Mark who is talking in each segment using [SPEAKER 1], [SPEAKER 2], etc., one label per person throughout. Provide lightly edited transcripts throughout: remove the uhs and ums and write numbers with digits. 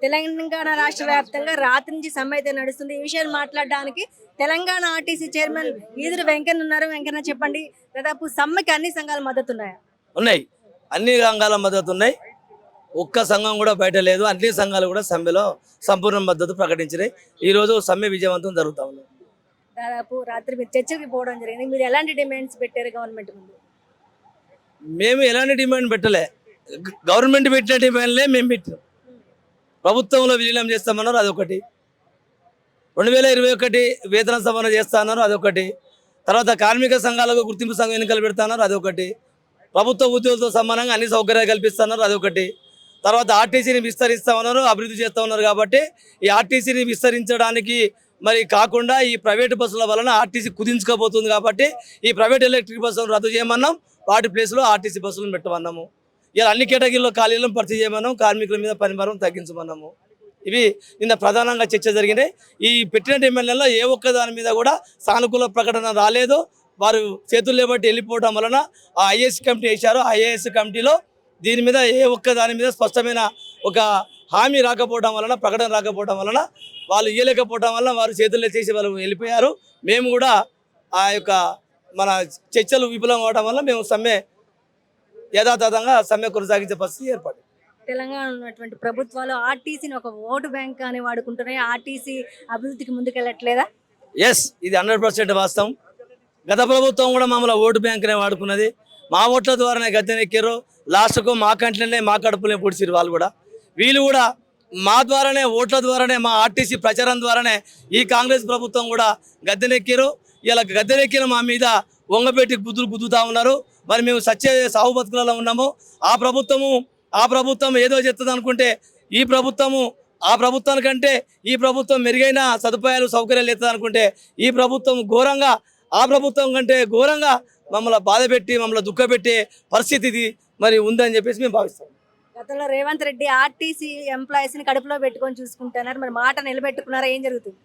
[SPEAKER 1] తెలంగాణ రాష్ట్ర వ్యాప్తంగా రాత్రి నుంచి సమ్మె అయితే నడుస్తుంది. ఈ విషయాలు మాట్లాడడానికి తెలంగాణ ఆర్టీసీ చైర్మన్ ఈదురు వెంకన్న ఉన్నారు. వెంకన్న చెప్పండి, దాదాపు సమ్మెకి అన్ని సంఘాల మద్దతు ఉన్నాయా?
[SPEAKER 2] ఉన్నాయి. అన్ని రంగాల మద్దతు ఉన్నాయి. ఒక్క సంఘం కూడా బయట లేదు. అన్ని సంఘాలు కూడా సమ్మెలో సంపూర్ణ మద్దతు ప్రకటించినాయి. ఈరోజు సమ్మె విజయవంతం జరుగుతూ ఉంది.
[SPEAKER 1] దాదాపు రాత్రి మీరు చర్చకి పోవడం జరిగింది. మీరు ఎలాంటి డిమాండ్స్ పెట్టారు గవర్నమెంట్ ముందు?
[SPEAKER 2] మేము ఎలాంటి డిమాండ్ పెట్టలే. గవర్నమెంట్ పెట్టిన డిమాండ్లే మేము పెట్టినాం. ప్రభుత్వంలో విలీనం చేస్తామన్నారు, అదొకటి. 2021 వేతన సవరణ చేస్తా అన్నారు, అదొకటి. తర్వాత కార్మిక సంఘాలకు గుర్తింపు సంఘం ఎన్నికలు పెడతాన్నారు, అదొకటి. ప్రభుత్వ ఉద్యోగులతో సమానంగా అన్ని సౌకర్యాలు కల్పిస్తున్నారు, అదొకటి. తర్వాత ఆర్టీసీని విస్తరిస్తామన్నారు, అభివృద్ధి చేస్తూ ఉన్నారు. కాబట్టి ఈ ఆర్టీసీని విస్తరించడానికి మరి కాకుండా ఈ ప్రైవేటు బస్సుల వలన ఆర్టీసీ కుదించుకోబోతుంది. కాబట్టి ఈ ప్రైవేట్ ఎలక్ట్రిక్ బస్సులను రద్దు చేయమన్నాం, వాటి ప్లేస్లో ఆర్టీసీ బస్సులను పెట్టమన్నాము. ఇలా అన్ని కేటగిరీలో ఖాళీలను భర్తీ చేయమన్నాం, కార్మికుల మీద పనిభారం తగ్గించమన్నాము. ఇవి నిన్న ప్రధానంగా చర్చ జరిగినాయి. ఈ పెట్టిన డిమాండ్లలో ఏ ఒక్క దాని మీద కూడా సానుకూల ప్రకటన రాలేదు. వారు చేతులు లేబట్టి వెళ్ళిపోవడం వలన ఆ ఐఏఎస్ కమిటీ వేశారు. ఆ ఐఏఎస్ కమిటీలో దీని మీద ఏ ఒక్క దాని మీద స్పష్టమైన ఒక హామీ రాకపోవడం వలన, ప్రకటన రాకపోవడం వలన, వాళ్ళు ఇవ్వలేకపోవడం వలన వారు చేతుల్లో చేసి వాళ్ళు వెళ్ళిపోయారు. మేము కూడా ఆ యొక్క మన చర్చలు విఫలం అవడం వల్ల మేము సమ్మె యథాతథంగా సమ్మె కొనసాగించే పరిస్థితి ఏర్పడింది.
[SPEAKER 1] తెలంగాణ ఉన్నటువంటి ప్రభుత్వాలు ఆర్టీసీని ఒక ఓటు బ్యాంక్ అని వాడుకుంటున్నాయి. ఆర్టీసీ అభివృద్ధికి ముందుకెళ్ళట్లేదా?
[SPEAKER 2] ఎస్, ఇది 100% వాస్తవం. గత ప్రభుత్వం కూడా మమ్మల్ని ఓటు బ్యాంకునే వాడుకున్నది. మా ఓట్ల ద్వారానే గద్దెనెక్కారు. లాస్ట్కు మా కంట్లోనే మా కడుపులే పొడిచిరు వాళ్ళు కూడా. వీళ్ళు కూడా మా ద్వారానే, ఓట్ల ద్వారానే, మా ఆర్టీసీ ప్రచారం ద్వారానే ఈ కాంగ్రెస్ ప్రభుత్వం కూడా గద్దెనెక్కారు. ఇలా గద్దెనెక్కిన మా మీద వంగపెట్టి గుద్దులు గుద్దుతూ ఉన్నారు. మరి మేము సత్య సాగు బతుకులలో ఉన్నాము. ఆ ప్రభుత్వం ఏదో చెప్తుంది అనుకుంటే ఈ ప్రభుత్వము ఆ ప్రభుత్వానికంటే ఈ ప్రభుత్వం మెరుగైన సదుపాయాలు సౌకర్యాలు ఇస్తుంది అనుకుంటే ఈ ప్రభుత్వం ఘోరంగా, ఆ ప్రభుత్వం కంటే ఘోరంగా మమ్మల్ని బాధపెట్టి మమ్మల్ని దుఃఖపెట్టే పరిస్థితి మరి ఉందని చెప్పేసి మేము భావిస్తాం.
[SPEAKER 1] గతంలో రేవంత్ రెడ్డి ఆర్టీసీ ఎంప్లాయీస్ని కడుపులో పెట్టుకొని చూసుకుంటున్నారు. మరి మాట నిలబెట్టుకున్నారా? ఏం జరుగుతుంది?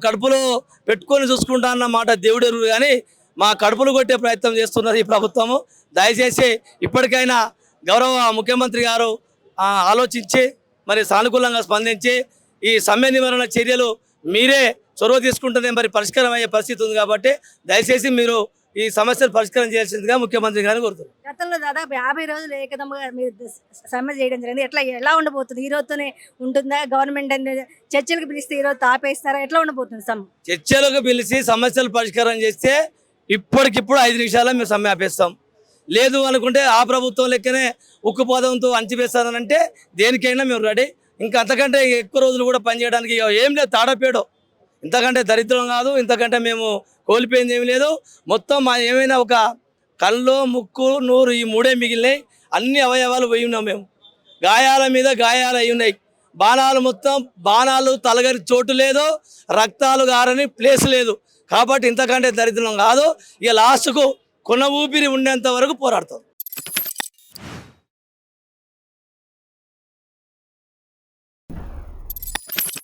[SPEAKER 2] కడుపులో పెట్టుకొని చూసుకుంటా అన్న మాట దేవుడెరువు, కానీ మా కడుపులు కొట్టే ప్రయత్నం చేస్తున్నారు ఈ ప్రభుత్వము. దయచేసి ఇప్పటికైనా గౌరవ ముఖ్యమంత్రి గారు ఆలోచించి మరి సానుకూలంగా స్పందించి ఈ సమ్మె నివారణ చర్యలు మీరే చొరవ తీసుకుంటేనే మరి పరిష్కారం అయ్యే పరిస్థితి ఉంది. కాబట్టి దయచేసి మీరు ఈ సమస్యలు పరిష్కారం చేయాల్సిందిగా ముఖ్యమంత్రి గారిని కోరుతున్నారు.
[SPEAKER 1] గతంలో దాదాపు 50 రోజులు ఏకదమ్ముగా మీరు సమ్మె చేయడం జరిగింది. ఎలా ఉండబోతుంది? ఈ రోజుతోనే ఉంటుందా? గవర్నమెంట్ చర్చలకు పిలిస్తే ఈ రోజు ఆపేస్తారా? ఎట్లా ఉండబోతుంది సమ్మె?
[SPEAKER 2] చర్చలకు పిలిచి సమస్యలు పరిష్కారం చేస్తే ఇప్పటికిప్పుడు 5 నిమిషాల్లో మేము సమ్మె ఆపేస్తాం. లేదు అనుకుంటే ఆ ప్రభుత్వం లెక్కనే ఉక్కుపాదంతో అణచివేస్తానంటే దేనికైనా మేము రెడీ. ఇంకా అంతకంటే ఎక్కువ రోజులు కూడా పనిచేయడానికి ఏం లేదు. తాడపేడో ఇంతకంటే దరిద్రం కాదు, ఇంతకంటే మేము కోల్పోయింది ఏమి లేదు. మొత్తం మా ఏమైనా ఒక కళ్ళు, ముక్కు, నోరు ఈ 3 మిగిలినాయి. అన్ని అవయవాలు పోయి ఉన్నాం మేము. గాయాల మీద గాయాలు అయి ఉన్నాయి. బాణాలు తలగరి చోటు లేదు, రక్తాలు గారని ప్లేస్ లేదు. కాబట్టి ఇంతకంటే దరిద్రం కాదు. ఇక లాస్ట్కు కొన ఊపిరి ఉండేంత వరకు పోరాడతాం.